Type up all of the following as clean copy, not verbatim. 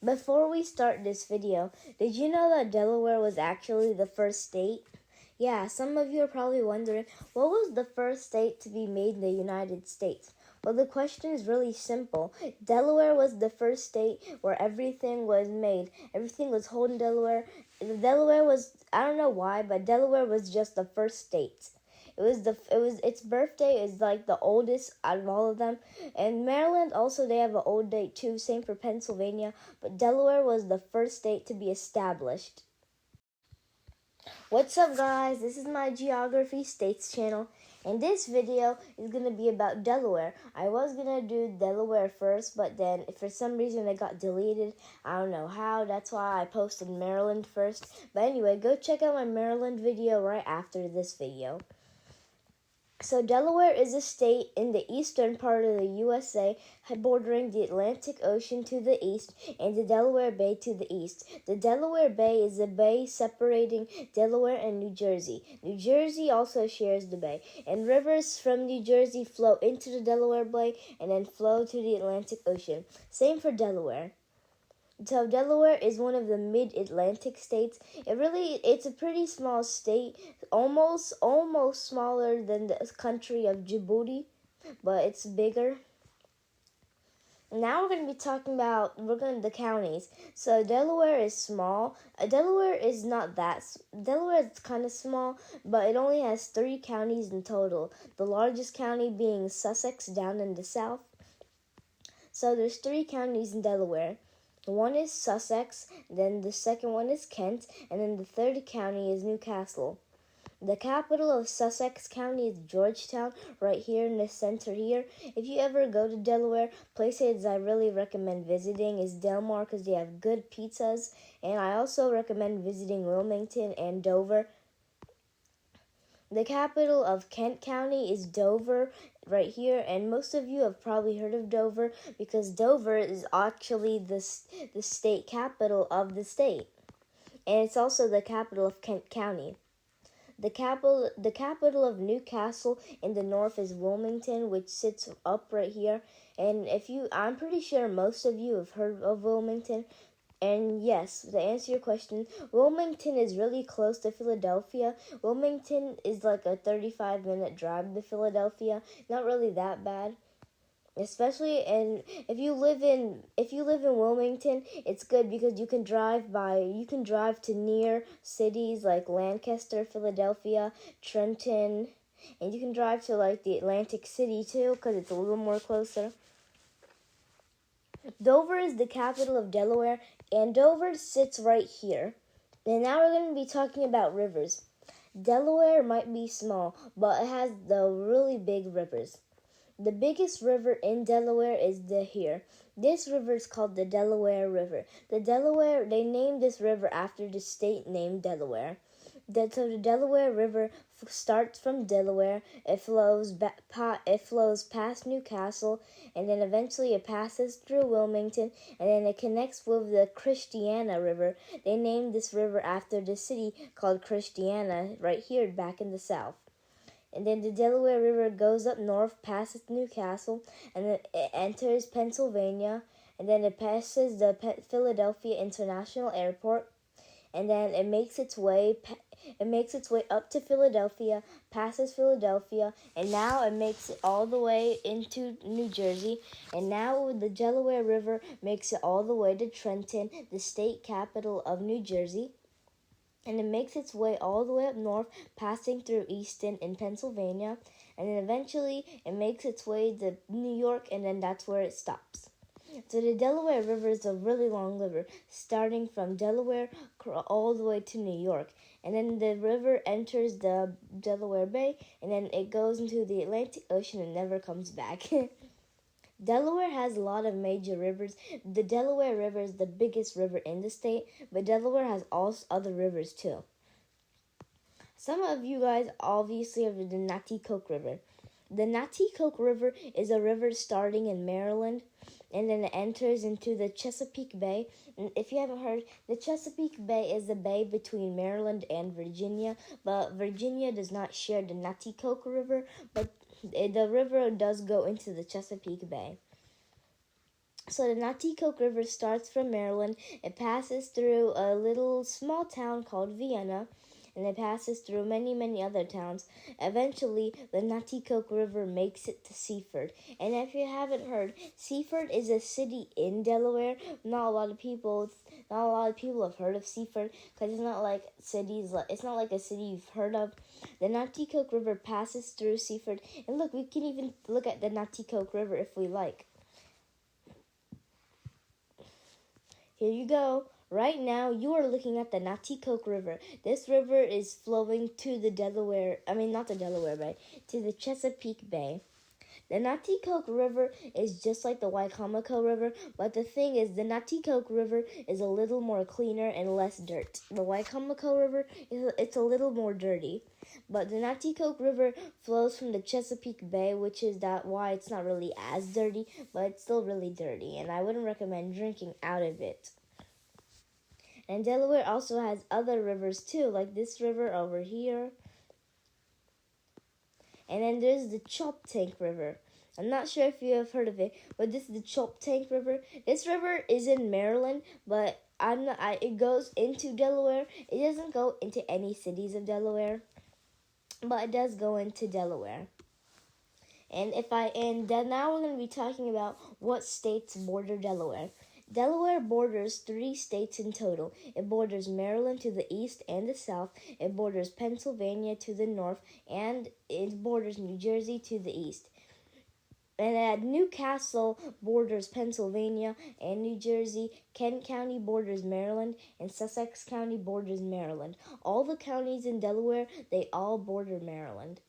Before we start this video, did you know that Delaware was actually the first state? Yeah, some of you are probably wondering, what was the first state to be made in the United States? Well, the question is really simple. Delaware was the first state where everything was made. Everything was held in Delaware. Delaware was, I don't know why, but Delaware was just the first state. Its birthday is like the oldest out of all of them. And Maryland also, they have an old date too, same for Pennsylvania, but Delaware was the first state to be established. What's up guys, this is my Geography States channel, and this video is going to be about Delaware. I was going to do Delaware first, but then for some reason it got deleted. I don't know how, that's why I posted Maryland first. But anyway, go check out my Maryland video right after this video. So Delaware is a state in the eastern part of the USA, bordering the Atlantic Ocean to the east and the Delaware Bay to the east. The Delaware Bay is a bay separating Delaware and New Jersey. New Jersey also shares the bay, and rivers from New Jersey flow into the Delaware Bay and then flow to the Atlantic Ocean. Same for Delaware. So Delaware is one of the mid-Atlantic states. It's a pretty small state, almost smaller than the country of Djibouti, but it's bigger. Now we're going to be talking about the counties. So Delaware is small. Delaware is kind of small, but it only has 3 counties in total. The largest county being Sussex down in the south. So there's 3 counties in Delaware. One is Sussex, then the second one is Kent, and then the third county is Newcastle. The capital of Sussex County is Georgetown, right here in the center here. If you ever go to Delaware, places I really recommend visiting is Delmar because they have good pizzas, and I also recommend visiting Wilmington and Dover. The capital of Kent County is Dover, right here, and most of you have probably heard of Dover because Dover is actually the state capital of the state, and it's also the capital of Kent County. The capital of Newcastle in the north is Wilmington, which sits up right here, and I'm pretty sure most of you have heard of Wilmington. And yes, to answer your question, Wilmington is really close to Philadelphia. Wilmington is like a 35-minute drive to Philadelphia. Not really that bad. Especially, and if you live in Wilmington, it's good because you can drive to near cities like Lancaster, Philadelphia, Trenton, and you can drive to like the Atlantic City too because it's a little more closer. Dover is the capital of Delaware, and Dover sits right here. And now we're going to be talking about rivers. Delaware might be small, but it has the really big rivers. The biggest river in Delaware is here. This river is called the Delaware River. They named this river after the state named Delaware. So the Delaware River starts from Delaware. It flows past Newcastle, and then eventually it passes through Wilmington, and then it connects with the Christiana River. They named this river after the city called Christiana, right here back in the south. And then the Delaware River goes up north, passes Newcastle, and then it enters Pennsylvania, and then it passes the Philadelphia International Airport, and then it makes its way up to Philadelphia, passes Philadelphia, and now it makes it all the way into New Jersey. And now the Delaware River makes it all the way to Trenton, the state capital of New Jersey. And it makes its way all the way up north, passing through Easton in Pennsylvania. And then eventually it makes its way to New York, and then that's where it stops. So the Delaware River is a really long river, starting from Delaware all the way to New York. And then the river enters the Delaware Bay, and then it goes into the Atlantic Ocean and never comes back. Delaware has a lot of major rivers. The Delaware River is the biggest river in the state, but Delaware has all other rivers too. Some of you guys obviously have the Nanticoke River. The Nanticoke River is a river starting in Maryland, and then it enters into the Chesapeake Bay. And if you haven't heard, the Chesapeake Bay is the bay between Maryland and Virginia, but Virginia does not share the Nanticoke River, but the river does go into the Chesapeake Bay. So the Nanticoke River starts from Maryland. It passes through a little small town called Vienna, and it passes through many, many other towns. Eventually, the Nanticoke River makes it to Seaford. And if you haven't heard, Seaford is a city in Delaware. Not a lot of people have heard of Seaford because it's not like it's not like a city you've heard of. The Nanticoke River passes through Seaford, and look, we can even look at the Nanticoke River if we like. Here you go. Right now, you are looking at the Nanticoke River. This river is flowing to the not the Delaware Bay, to the Chesapeake Bay. The Nanticoke River is just like the Wicomico River, but the thing is, the Nanticoke River is a little more cleaner and less dirt. The Wicomico River, it's a little more dirty. But the Nanticoke River flows from the Chesapeake Bay, which is why it's not really as dirty, but it's still really dirty, and I wouldn't recommend drinking out of it. And Delaware also has other rivers too, like this river over here. And then there's the Choptank River. I'm not sure if you have heard of it, but this is the Choptank River. This river is in Maryland, but it goes into Delaware. It doesn't go into any cities of Delaware, but it does go into Delaware. And now we're going to be talking about what states border Delaware. Delaware borders 3 states in total. It borders Maryland to the east and the south. It borders Pennsylvania to the north, and it borders New Jersey to the east. And Newcastle borders Pennsylvania and New Jersey. Kent County borders Maryland, and Sussex County borders Maryland. All the counties in Delaware, they all border Maryland.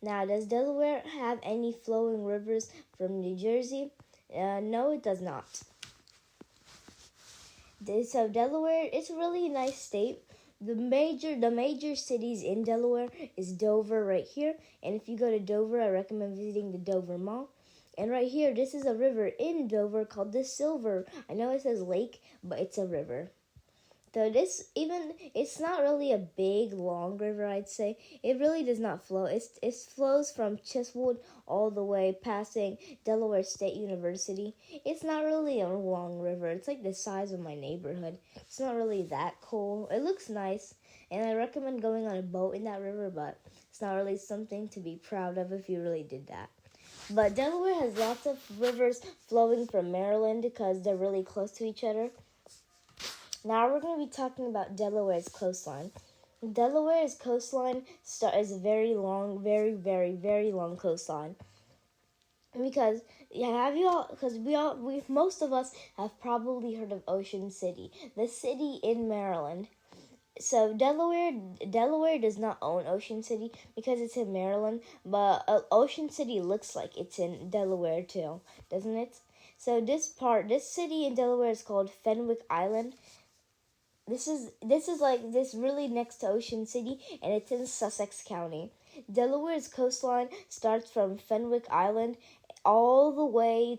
Now, does Delaware have any flowing rivers from New Jersey? No, it does not. So Delaware, it's a really nice state. The major cities in Delaware is Dover right here. And if you go to Dover, I recommend visiting the Dover Mall. And right here, this is a river in Dover called the Silver. I know it says lake, but it's a river. So it's not really a big, long river, I'd say. It really does not flow. It flows from Chiswood all the way passing Delaware State University. It's not really a long river. It's like the size of my neighborhood. It's not really that cool. It looks nice, and I recommend going on a boat in that river, but it's not really something to be proud of if you really did that. But Delaware has lots of rivers flowing from Maryland because they're really close to each other. Now we're going to be talking about Delaware's coastline. Delaware's coastline is a very long, very, very, very long coastline. Because most of us have probably heard of Ocean City, the city in Maryland. So Delaware does not own Ocean City because it's in Maryland, but Ocean City looks like it's in Delaware too, doesn't it? So this city in Delaware is called Fenwick Island. This is really next to Ocean City, and it's in Sussex County. Delaware's coastline starts from Fenwick Island all the way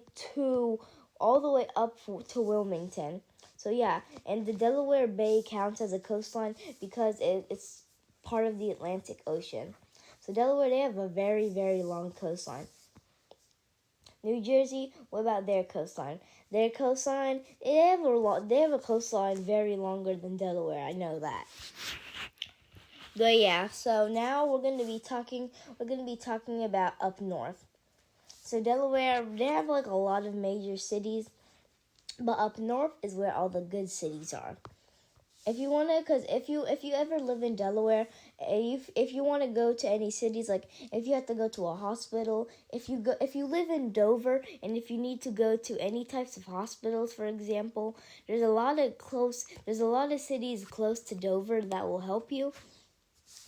up to Wilmington. So yeah, and the Delaware Bay counts as a coastline because it's part of the Atlantic Ocean. So Delaware, they have a very, very long coastline. New Jersey, what about their coastline? Their coastline, they have a coastline very longer than Delaware. I know that. But yeah, so now we're going to be talking about up north. So Delaware, they have like a lot of major cities, but up north is where all the good cities are. If you ever live in Delaware, if you want to go to any cities, like if you have to go to a hospital, if you live in Dover, and if you need to go to any types of hospitals, for example, there's a lot of cities close to Dover that will help you.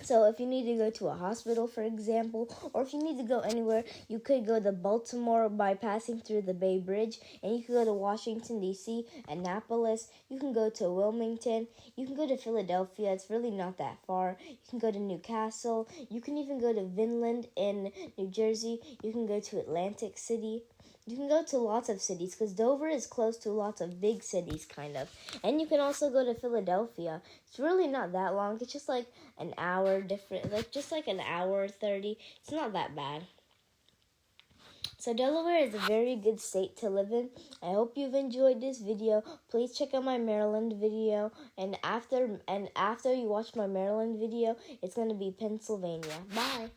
So if you need to go to a hospital, for example, or if you need to go anywhere, you could go to Baltimore by passing through the Bay Bridge, and you can go to Washington, D.C., Annapolis, you can go to Wilmington, you can go to Philadelphia, it's really not that far, you can go to Newcastle, you can even go to Vinland in New Jersey, you can go to Atlantic City. You can go to lots of cities because Dover is close to lots of big cities, kind of. And you can also go to Philadelphia. It's really not that long. It's just like an hour different, just like an hour 30. It's not that bad. So Delaware is a very good state to live in. I hope you've enjoyed this video. Please check out my Maryland video, and after you watch my Maryland video, it's going to be Pennsylvania. Bye.